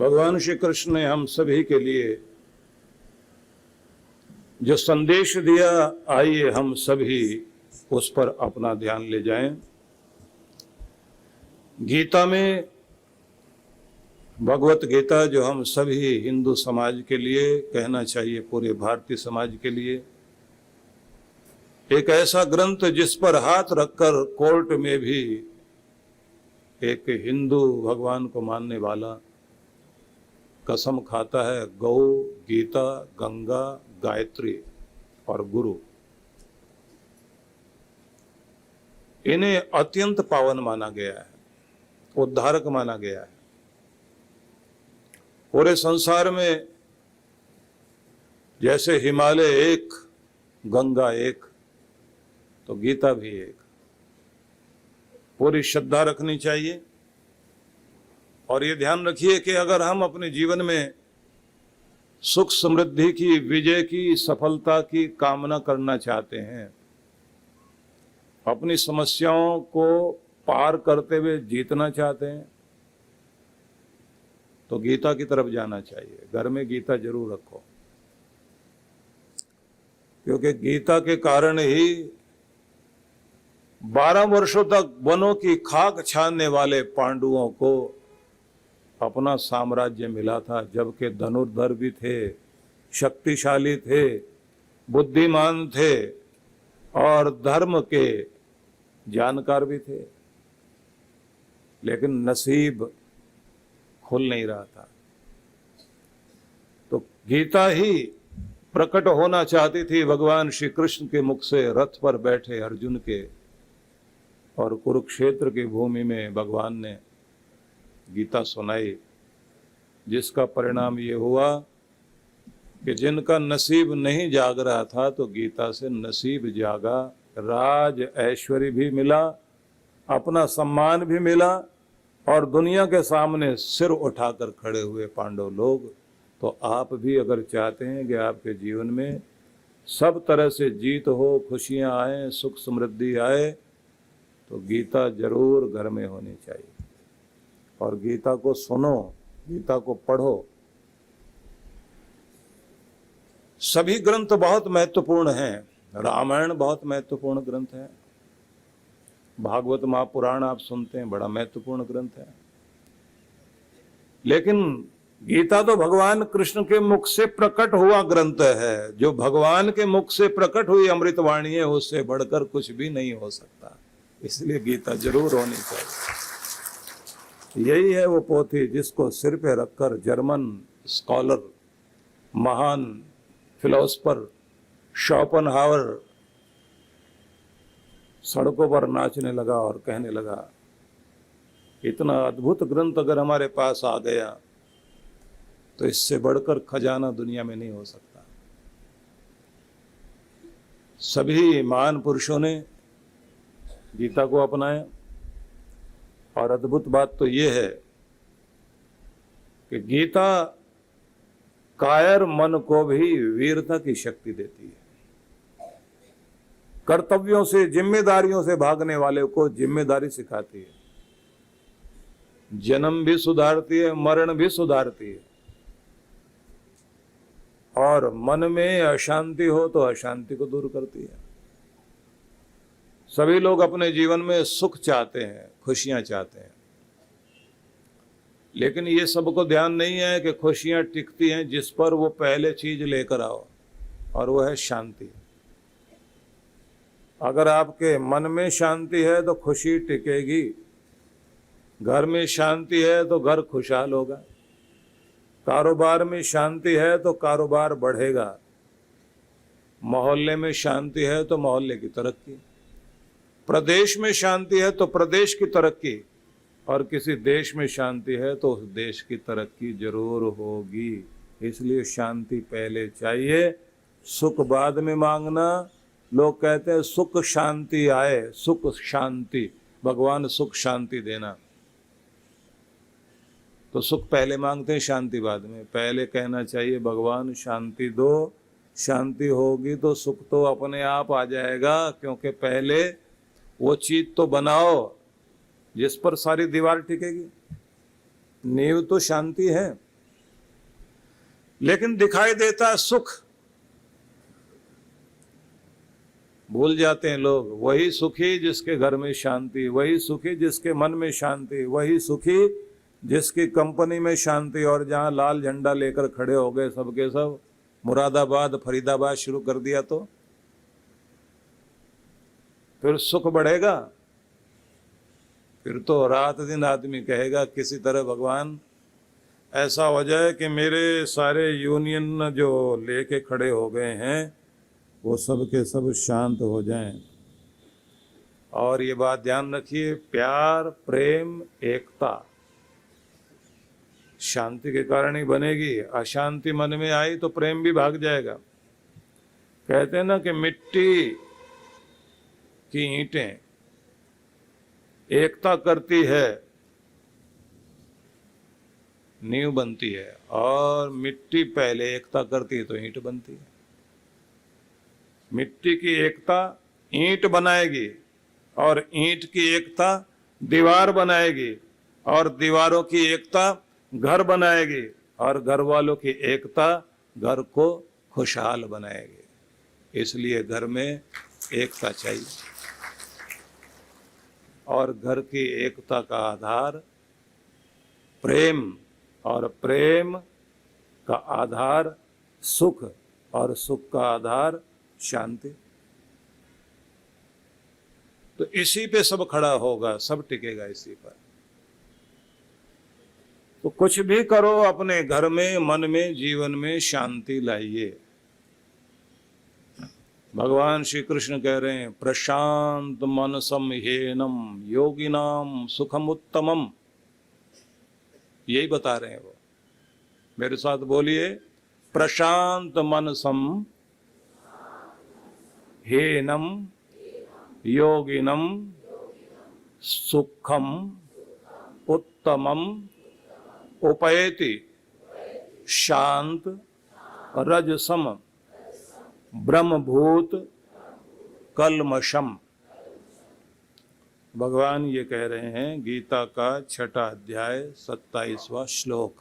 भगवान श्री कृष्ण ने हम सभी के लिए जो संदेश दिया, आइए हम सभी उस पर अपना ध्यान ले जाएं। गीता में, भगवत गीता जो हम सभी हिंदू समाज के लिए, कहना चाहिए पूरे भारतीय समाज के लिए, एक ऐसा ग्रंथ जिस पर हाथ रखकर कोर्ट में भी एक हिंदू भगवान को मानने वाला कसम खाता है, गौ, गीता, गंगा, गायत्री और गुरु, इन्हें अत्यंत पावन माना गया है, उद्धारक माना गया है। पूरे संसार में जैसे हिमालय एक, गंगा एक, तो गीता भी एक। पूरी श्रद्धा रखनी चाहिए। और ये ध्यान रखिए कि अगर हम अपने जीवन में सुख समृद्धि की, विजय की, सफलता की कामना करना चाहते हैं, अपनी समस्याओं को पार करते हुए जीतना चाहते हैं, तो गीता की तरफ जाना चाहिए। घर में गीता जरूर रखो, क्योंकि गीता के कारण ही 12 वर्षों तक वनों की खाक छानने वाले पांडवों को अपना साम्राज्य मिला था, जबकि धनुर्धर भी थे, शक्तिशाली थे, बुद्धिमान थे और धर्म के जानकार भी थे, लेकिन नसीब खुल नहीं रहा था। तो गीता ही प्रकट होना चाहती थी भगवान श्री कृष्ण के मुख से, रथ पर बैठे अर्जुन के, और कुरुक्षेत्र की भूमि में भगवान ने गीता सुनाई, जिसका परिणाम ये हुआ कि जिनका नसीब नहीं जाग रहा था, तो गीता से नसीब जागा, राज ऐश्वर्य भी मिला, अपना सम्मान भी मिला, और दुनिया के सामने सिर उठाकर खड़े हुए पांडव लोग। तो आप भी अगर चाहते हैं कि आपके जीवन में सब तरह से जीत हो, खुशियां आए, सुख समृद्धि आए, तो गीता जरूर घर में होनी चाहिए। और गीता को सुनो, गीता को पढ़ो। सभी ग्रंथ बहुत महत्वपूर्ण हैं। रामायण बहुत महत्वपूर्ण ग्रंथ है, भागवत महापुराण आप सुनते हैं, बड़ा महत्वपूर्ण ग्रंथ है। लेकिन गीता तो भगवान कृष्ण के मुख से प्रकट हुआ ग्रंथ है। जो भगवान के मुख से प्रकट हुई अमृतवाणी है, उससे बढ़कर कुछ भी नहीं हो सकता। इसलिए गीता जरूर होनी चाहिए। यही है वो पोथी जिसको सिर पे रखकर जर्मन स्कॉलर, महान फिलोसफर शोपेनहावर सड़कों पर नाचने लगा और कहने लगा, इतना अद्भुत ग्रंथ अगर हमारे पास आ गया तो इससे बढ़कर खजाना दुनिया में नहीं हो सकता। सभी महान पुरुषों ने गीता को अपनाया। और अद्भुत बात तो ये है कि गीता कायर मन को भी वीरता की शक्ति देती है। कर्तव्यों से, जिम्मेदारियों से भागने वाले को जिम्मेदारी सिखाती है। जन्म भी सुधारती है, मरण भी सुधारती है। और मन में अशांति हो तो अशांति को दूर करती है। सभी लोग अपने जीवन में सुख चाहते हैं, खुशियां चाहते हैं, लेकिन ये सबको ध्यान नहीं है कि खुशियां टिकती हैं जिस पर वो पहले चीज लेकर आओ, और वो है शांति। अगर आपके मन में शांति है तो खुशी टिकेगी, घर में शांति है तो घर खुशहाल होगा, कारोबार में शांति है तो कारोबार बढ़ेगा, मोहल्ले में शांति है तो मोहल्ले की तरक्की, प्रदेश में शांति है तो प्रदेश की तरक्की, और किसी देश में शांति है तो उस देश की तरक्की जरूर होगी। इसलिए शांति पहले चाहिए, सुख बाद में मांगना। लोग कहते हैं सुख शांति आए, सुख शांति, भगवान सुख शांति देना। तो सुख पहले मांगते हैं, शांति बाद में। पहले कहना चाहिए भगवान शांति दो, शांति होगी तो सुख तो अपने आप आ जाएगा, क्योंकि पहले वो चीज तो बनाओ जिस पर सारी दीवार टिकेगी। नींव तो शांति है। लेकिन दिखाई देता है सुख। भूल जाते हैं लोग, वही सुखी जिसके घर में शांति, वही सुखी जिसके मन में शांति, वही सुखी जिसकी कंपनी में शांति। और जहां लाल झंडा लेकर खड़े हो गए सबके सब, मुरादाबाद फरीदाबाद शुरू कर दिया, तो फिर सुख बढ़ेगा? फिर तो रात दिन आदमी कहेगा किसी तरह भगवान ऐसा हो जाए कि मेरे सारे यूनियन जो लेके खड़े हो गए हैं वो सब के सब शांत हो जाएं। और ये बात ध्यान रखिए, प्यार, प्रेम, एकता शांति के कारण ही बनेगी। अशांति मन में आई तो प्रेम भी भाग जाएगा। कहते हैं ना कि मिट्टी की ईंटें एकता करती है, नींव बनती है, और मिट्टी पहले एकता करती है तो ईंट बनती है। मिट्टी की एकता ईंट बनाएगी, और ईंट की एकता दीवार बनाएगी, और दीवारों की एकता घर बनाएगी, और घर वालों की एकता घर को खुशहाल बनाएगी। इसलिए घर में एकता चाहिए, और घर की एकता का आधार प्रेम, और प्रेम का आधार सुख, और सुख का आधार शांति। तो इसी पे सब खड़ा होगा, सब टिकेगा इसी पर। तो कुछ भी करो, अपने घर में, मन में, जीवन में शांति लाइए। भगवान श्री कृष्ण कह रहे हैं, प्रशांत मनसम ह्येनम योगिनाम सुखम उत्तमम। यही बता रहे हैं वो। मेरे साथ बोलिए, प्रशांत मनसम ह्येनम योगिनम सुखम उत्तमम उपैति शांत रजसम ब्रह्मभूत कलमशम। भगवान ये कह रहे हैं, गीता का 6वां अध्याय 27वां श्लोक।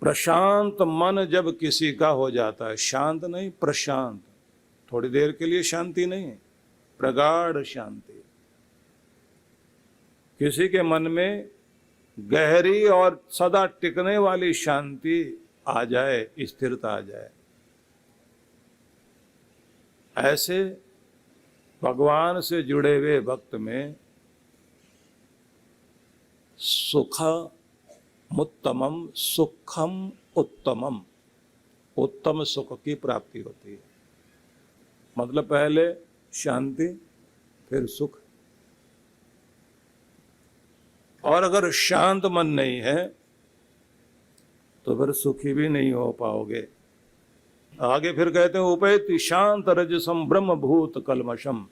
प्रशांत मन जब किसी का हो जाता है, शांत नहीं, प्रशांत, थोड़ी देर के लिए शांति नहीं, प्रगाढ़ शांति। किसी के मन में गहरी और सदा टिकने वाली शांति आ जाए, स्थिरता आ जाए, ऐसे भगवान से जुड़े हुए भक्त में सुखमुत्तमम, सुखम उत्तमम, उत्तम सुख की प्राप्ति होती है। मतलब पहले शांति, फिर सुख। और अगर शांत मन नहीं है तो फिर सुखी भी नहीं हो पाओगे। आगे फिर कहते हैं, उपैति शांत रजसम ब्रह्मभूत कलमशम,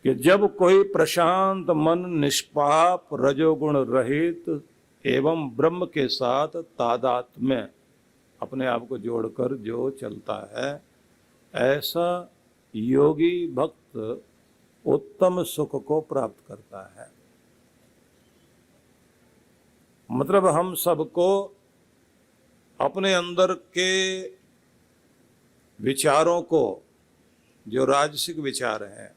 कि जब कोई प्रशांत मन, निष्पाप, रजोगुण रहित एवं ब्रह्म के साथ तादात्म्य, अपने आप को जोड़कर जो चलता है, ऐसा योगी भक्त उत्तम सुख को प्राप्त करता है। मतलब हम सबको अपने अंदर के विचारों को, जो राजसिक विचार हैं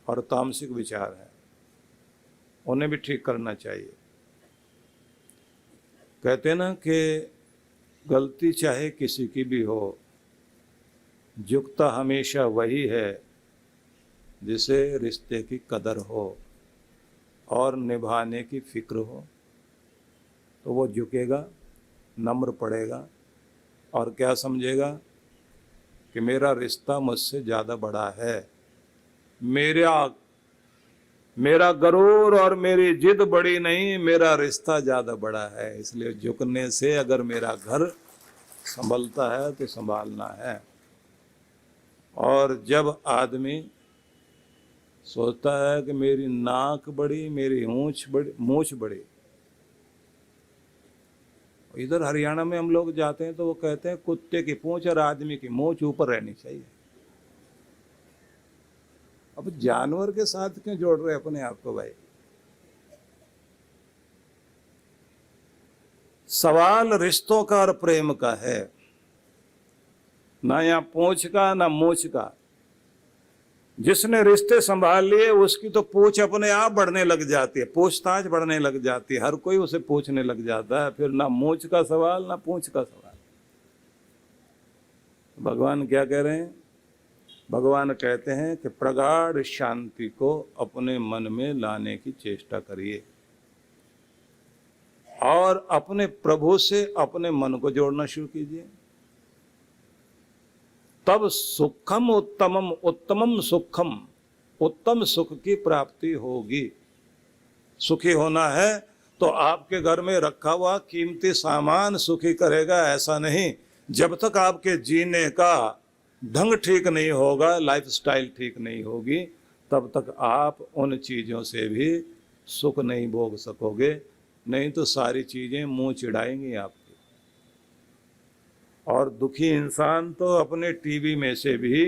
और तामसिक विचार हैं, उन्हें भी ठीक करना चाहिए। कहते हैं ना कि गलती चाहे किसी की भी हो, जुगता हमेशा वही है जिसे रिश्ते की कदर हो और निभाने की फिक्र हो। तो वो झुकेगा, नम्र पड़ेगा, और क्या समझेगा कि मेरा रिश्ता मुझसे ज़्यादा बड़ा है, मेरा गरूर और मेरी जिद बड़ी नहीं, मेरा रिश्ता ज़्यादा बड़ा है। इसलिए झुकने से अगर मेरा घर संभलता है तो संभालना है। और जब आदमी सोचता है कि मेरी नाक बड़ी, मेरी मूंछ बड़ी, इधर हरियाणा में हम लोग जाते हैं तो वो कहते हैं कुत्ते की पूंछ और आदमी की मूंछ ऊपर रहनी चाहिए। अब जानवर के साथ क्यों जोड़ रहे अपने आप को भाई? सवाल रिश्तों का और प्रेम का है, ना यहाँ पूंछ का ना मूछ का। जिसने रिश्ते संभाल लिए उसकी तो पूछ अपने आप बढ़ने लग जाती है, पूछताछ बढ़ने लग जाती है, हर कोई उसे पूछने लग जाता है, फिर ना मूछ का सवाल ना पूंछ का सवाल। भगवान क्या कह रहे हैं? भगवान कहते हैं कि प्रगाढ़ शांति को अपने मन में लाने की चेष्टा करिए और अपने प्रभु से अपने मन को जोड़ना शुरू कीजिए। तब सुखम उत्तमम, उत्तमम सुखम, उत्तम सुख की प्राप्ति होगी। सुखी होना है तो आपके घर में रखा हुआ कीमती सामान सुखी करेगा, ऐसा नहीं। जब तक आपके जीने का ढंग ठीक नहीं होगा, लाइफस्टाइल ठीक नहीं होगी, तब तक आप उन चीज़ों से भी सुख नहीं भोग सकोगे। नहीं तो सारी चीज़ें मुंह चिढ़ाएंगी आपकी। और दुखी इंसान तो अपने टीवी में से भी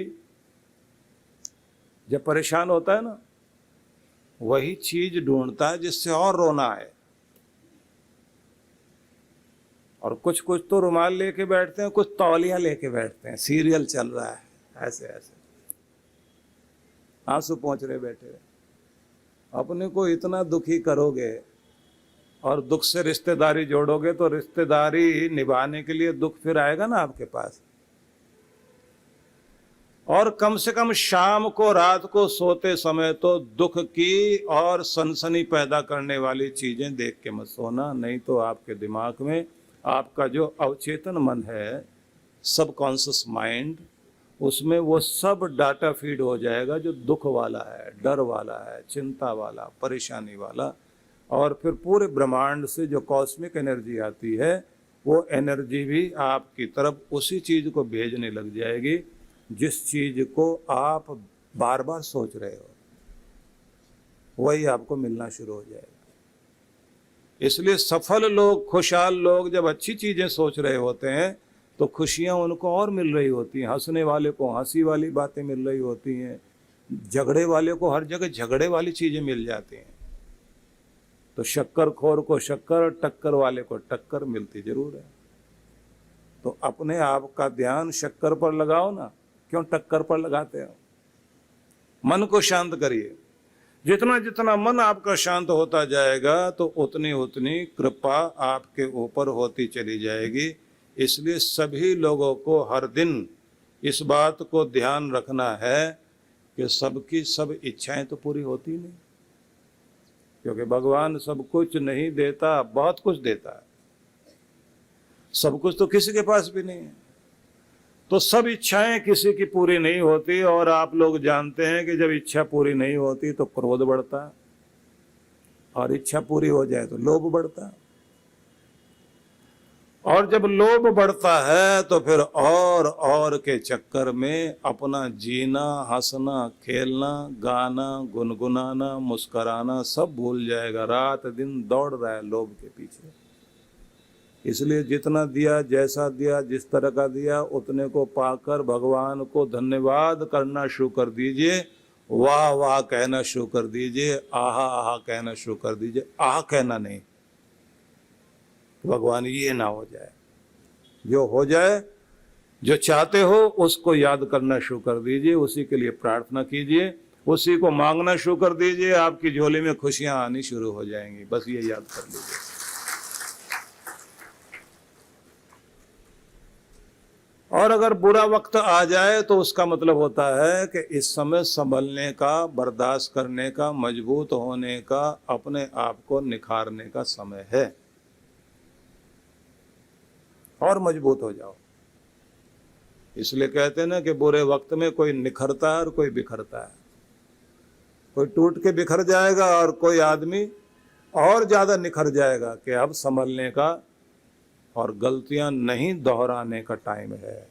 जब परेशान होता है ना, वही चीज ढूंढता है जिससे और रोना है। और कुछ कुछ तो रुमाल लेके बैठते हैं, कुछ तौलिया लेके बैठते हैं, सीरियल चल रहा है, ऐसे ऐसे आंसू पहुंच रहे बैठे रहे। अपने को इतना दुखी करोगे और दुख से रिश्तेदारी जोड़ोगे तो रिश्तेदारी निभाने के लिए दुख फिर आएगा ना आपके पास। और कम से कम शाम को, रात को सोते समय तो दुख की और सनसनी पैदा करने वाली चीजें देख के मत सोना, नहीं तो आपके दिमाग में आपका जो अवचेतन मन है, सबकॉन्शियस माइंड, उसमें वो सब डाटा फीड हो जाएगा जो दुख वाला है, डर वाला है, चिंता वाला, परेशानी वाला। और फिर पूरे ब्रह्मांड से जो कॉस्मिक एनर्जी आती है, वो एनर्जी भी आपकी तरफ उसी चीज़ को भेजने लग जाएगी जिस चीज़ को आप बार बार सोच रहे हो, वही आपको मिलना शुरू हो जाएगा। इसलिए सफल लोग, खुशहाल लोग जब अच्छी चीज़ें सोच रहे होते हैं तो खुशियाँ उनको और मिल रही होती हैं। हंसने वाले को हंसी वाली बातें मिल रही होती हैं, झगड़े वाले को हर जगह झगड़े वाली चीज़ें मिल जाती हैं। तो शक्कर खोर को शक्कर, टक्कर वाले को टक्कर मिलती जरूर है। तो अपने आप का ध्यान शक्कर पर लगाओ ना, क्यों टक्कर पर लगाते हो? मन को शांत करिए। जितना जितना मन आपका शांत होता जाएगा तो उतनी उतनी कृपा आपके ऊपर होती चली जाएगी। इसलिए सभी लोगों को हर दिन इस बात को ध्यान रखना है कि सबकी सब इच्छाएं तो पूरी होती नहीं, क्योंकि भगवान सब कुछ नहीं देता, बहुत कुछ देता है। सब कुछ तो किसी के पास भी नहीं है, तो सब इच्छाएं किसी की पूरी नहीं होती। और आप लोग जानते हैं कि जब इच्छा पूरी नहीं होती तो क्रोध बढ़ता है, और इच्छा पूरी हो जाए तो लोभ बढ़ता है, और जब लोभ बढ़ता है तो फिर और के चक्कर में अपना जीना, हंसना, खेलना, गाना, गुनगुनाना, मुस्कराना सब भूल जाएगा। रात दिन दौड़ रहा है लोभ के पीछे। इसलिए जितना दिया, जैसा दिया, जिस तरह का दिया, उतने को पाकर भगवान को धन्यवाद करना शुरू कर दीजिए, वाह वाह कहना शुरू कर दीजिए, आहा आहा कहना शुरू कर दीजिए। आह कहना नहीं, भगवान ये ना हो जाए। जो हो जाए, जो चाहते हो उसको याद करना शुरू कर दीजिए, उसी के लिए प्रार्थना कीजिए, उसी को मांगना शुरू कर दीजिए, आपकी झोली में खुशियां आनी शुरू हो जाएंगी। बस ये याद कर लीजिए। और अगर बुरा वक्त आ जाए तो उसका मतलब होता है कि इस समय संभलने का, बर्दाश्त करने का, मजबूत होने का, अपने आप को निखारने का समय है। और मजबूत हो जाओ। इसलिए कहते हैं ना कि बुरे वक्त में कोई निखरता है और कोई बिखरता है। कोई टूट के बिखर जाएगा और कोई आदमी और ज्यादा निखर जाएगा कि अब संभलने का और गलतियां नहीं दोहराने का टाइम है।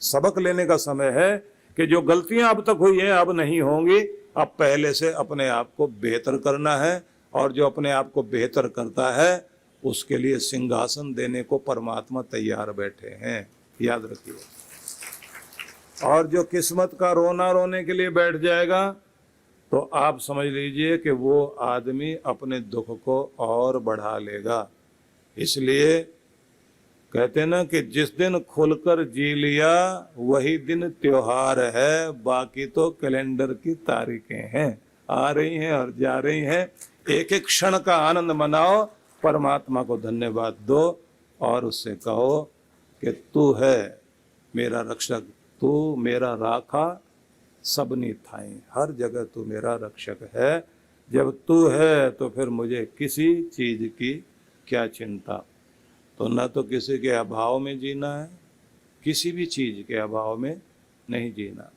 सबक लेने का समय है कि जो गलतियां अब तक हुई हैं अब नहीं होंगी। अब पहले से अपने आप को बेहतर करना है, और जो अपने आप को बेहतर करता है उसके लिए सिंहासन देने को परमात्मा तैयार बैठे हैं, याद रखिए। और जो किस्मत का रोना रोने के लिए बैठ जाएगा तो आप समझ लीजिए कि वो आदमी अपने दुख को और बढ़ा लेगा। इसलिए कहते हैं ना कि जिस दिन खुलकर जी लिया वही दिन त्योहार है, बाकी तो कैलेंडर की तारीखें हैं, आ रही हैं और जा रही हैं। एक एक क्षण का आनंद मनाओ, परमात्मा को धन्यवाद दो और उससे कहो कि तू है मेरा रक्षक, तू मेरा राखा सबनी थाई, हर जगह तू मेरा रक्षक है। जब तू है तो फिर मुझे किसी चीज की क्या चिंता। तो न तो किसी के अभाव में जीना है, किसी भी चीज के अभाव में नहीं जीना।